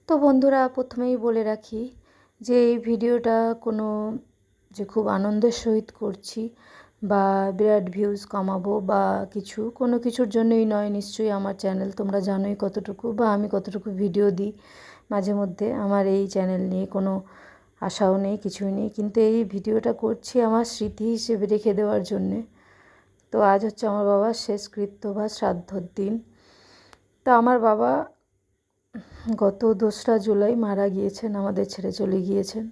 তো বন্ধুরা, প্রথমেই বলে রাখি যে এই ভিডিওটা কোনো যে খুব আনন্দের সহিত করছি বা বিরাট ভিউজ কামাবো বা কোনো কিছুর জন্যই নয়। নিশ্চয়ই আমার চ্যানেল, তোমরা জানোই কতটুকু বা আমি কতটুকু ভিডিও দিই মাঝে মধ্যে। আমার এই চ্যানেল নিয়ে কোনো আশাও নেই, কিছুই নেই, কিন্তু এই ভিডিওটা করছি আমার স্মৃতি হিসেবে রেখে দেওয়ার জন্যে। তো আজ হচ্ছে আমার বাবার শেষকৃত্য বা শ্রাদ্ধর দিন। তো আমার বাবা গত 2রা জুলাই মারা গিয়েছেন, আমাদের ছেড়ে চলে গিয়েছেন।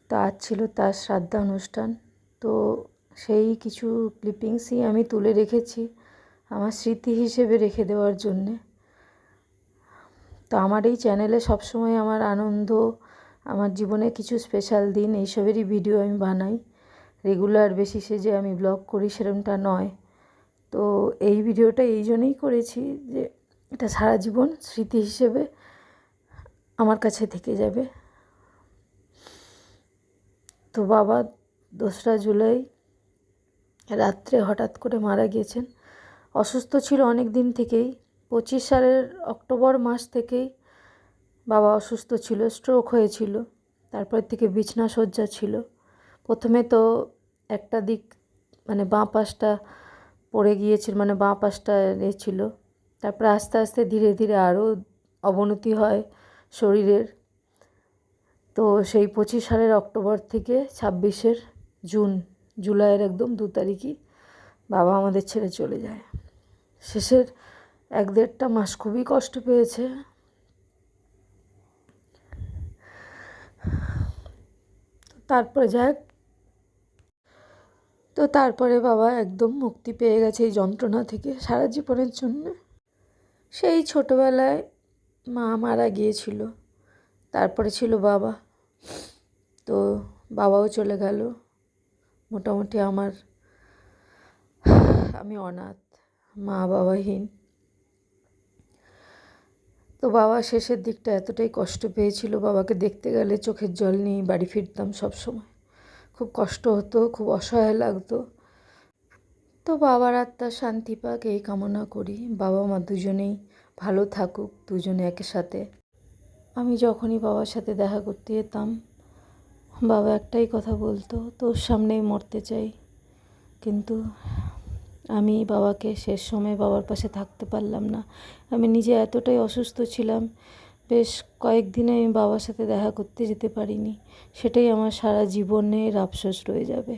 তো আজ ছিল তার শ্রাদ্ধানুষ্ঠান। তো সেই কিছু ক্লিপিংসই আমি তুলে রেখেছি আমার স্মৃতি হিসেবে রেখে দেওয়ার জন্যে। তো আমার এই চ্যানেলে সবসময় আমার আনন্দ, আমার জীবনে কিছু স্পেশাল দিন এইসবেরই ভিডিও আমি বানাই। রেগুলার বেসিসে যে আমি ব্লগ করি সেরকমটা নয়। তো এই ভিডিওটা এই জন্যই করেছি যে এটা সারা জীবন স্মৃতি হিসেবে আমার কাছে থেকে যাবে। তো বাবা 2রা জুলাই রাত্রে হঠাৎ করে মারা গিয়েছেন। অসুস্থ ছিল অনেক দিন থেকেই, 25 সালের অক্টোবর মাস থেকেই বাবা অসুস্থ ছিল, স্ট্রোক হয়েছিল। তারপর থেকে বিছনা শয্যা ছিল। প্রথমে তো একটা দিক মানে বাঁ পাশটা পড়ে গিয়েছিল, মানে বাঁ পাশটা ছিল। তারপরে আস্তে আস্তে ধীরে ধীরে আরও অবনতি হয় শরীরের। তো সেই 25 সালের অক্টোবর থেকে 26 জুলাইয়ের একদম 2 তারিখই বাবা আমাদের ছেড়ে চলে যায়। শেষের 1-1.5 মাস খুবই কষ্ট পেয়েছে। তারপরে বাবা একদম মুক্তি পেয়ে গেছে এই যন্ত্রণা থেকে সারা জীবনের জন্য। সেই ছোটোবেলায় মা মারা গিয়েছিল, তারপরে ছিল বাবা। তো বাবাও চলে গেল। মোটামুটি আমি অনাথ, মা বাবাহীন। তো বাবা শেষের দিকটা এতটাই কষ্ট পেয়েছিল, বাবাকে দেখতে গেলে চোখের জল নিয়ে বাড়ি ফিরতাম সব সময়। খুব কষ্ট হতো, খুব অসহায় লাগতো। তো বাবার আত্মার শান্তি পাক এই কামনা করি। বাবা মা দুজনেই ভালো থাকুক, দুজনে একের সাথে। আমি যখনই বাবার সাথে দেখা করতে যেতাম, বাবা একটাই কথা বলতো, তোর সামনেই মরতে চাই। কিন্তু আমি বাবাকে শেষ সময় বাবার পাশে থাকতে পারলাম না। আমি নিজে এতটাই অসুস্থ ছিলাম, বেশ কয়েকদিনে আমি বাবার সাথে দেখা করতে যেতে পারিনি। সেটাই আমার সারা জীবনের আফসোস রয়ে যাবে।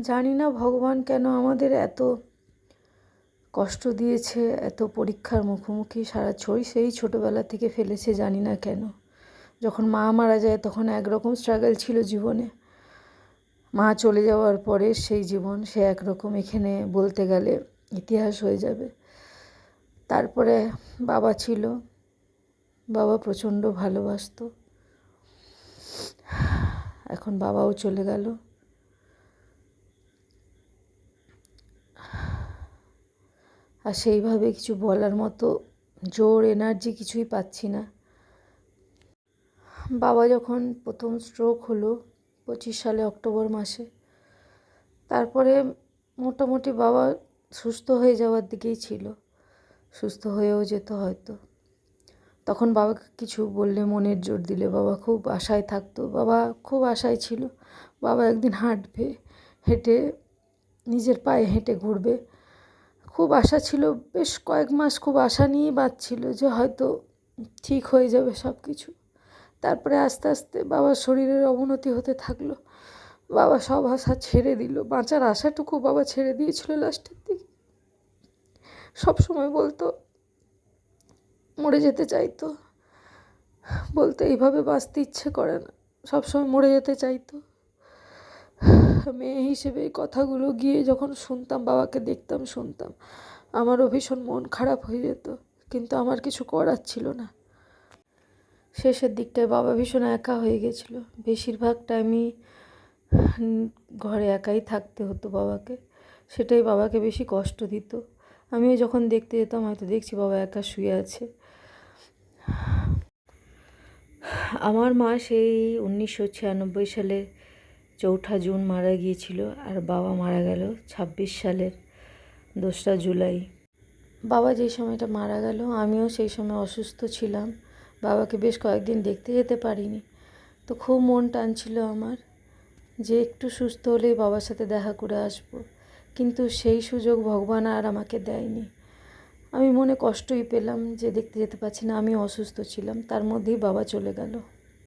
জানি না ভগবান কেন আমাদের এত কষ্ট দিয়েছে, এত পরীক্ষার মুখোমুখি সেই ছোটোবেলা থেকে ফেলেছে, জানি না কেন। যখন মা মারা যায় তখন একরকম স্ট্রাগল ছিল জীবনে, মা চলে যাওয়ার পরে সেই জীবন সে একরকম, এখানে বলতে গেলে ইতিহাস হয়ে যাবে। তারপরে বাবা ছিল, বাবা প্রচণ্ড ভালোবাসতো। এখন বাবাও চলে গেল। আর সেইভাবে কিছু বলার মতো জোর, এনার্জি কিছুই পাচ্ছি না। বাবা যখন প্রথম স্ট্রোক হলো 25 সালে অক্টোবর মাসে, তারপরে মোটামুটি বাবা সুস্থ হয়ে যাওয়ার দিকেই ছিল, সুস্থ হয়েও যেত হয়তো। তখন বাবাকে কিছু বললে মনের জোর দিলে বাবা খুব আশায় থাকতো, বাবা খুব আশায় ছিল বাবা একদিন হাঁটবে, হেঁটে নিজের পায়ে হেঁটে ঘুরবে। খুব আশা ছিল, বেশ কয়েক মাস খুব আশা নিয়েই বাঁচছিল যে হয়তো ঠিক হয়ে যাবে সব কিছু। তারপরে আস্তে আস্তে বাবার শরীরের অবনতি হতে থাকলো, বাবা সব আশা ছেড়ে দিল, বাঁচার আশাটুকু বাবা ছেড়ে দিয়েছিল লাস্টের দিকে। সব সময় বলতো, মরে যেতে চাইতো, বলতে এইভাবে বাঁচতে ইচ্ছে করে না, সবসময় মরে যেতে চাইতো। মেয়ে হিসেবে এই কথাগুলো গিয়ে যখন শুনতাম, বাবাকে দেখতাম, শুনতাম, আমারও ভীষণ মন খারাপ হয়ে যেত, কিন্তু আমার কিছু করার ছিল না। শেষের দিকটায় বাবা ভীষণ একা হয়ে গেছিলো, বেশিরভাগ টাইমই ঘরে একাই থাকতে হতো বাবাকে, সেটাই বাবাকে বেশি কষ্ট দিত। আমিও যখন দেখতে যেতাম হয়তো দেখছি বাবা একা শুয়ে আছে। আমার মা সেই 1996 সালে 4 জুন মারা গিয়েছিল, আর বাবা মারা গেল 26 সালের 2 জুলাই। বাবা যেই সময়টা মারা গেল আমিও সেই সময় অসুস্থ ছিলাম, বাবাকে বেশ কয়েকদিন দেখতে যেতে পারিনি। তো খুব মন টানছিল আমার যে একটু সুস্থ হলেই বাবার সাথে দেখা করে আসবো, কিন্তু সেই সুযোগ ভগবান আর আমাকে দেয়নি। আমি মনে কষ্টই পেলাম যে দেখতে যেতে পারছি না, আমি অসুস্থ ছিলাম, তার মধ্যেই বাবা চলে গেল।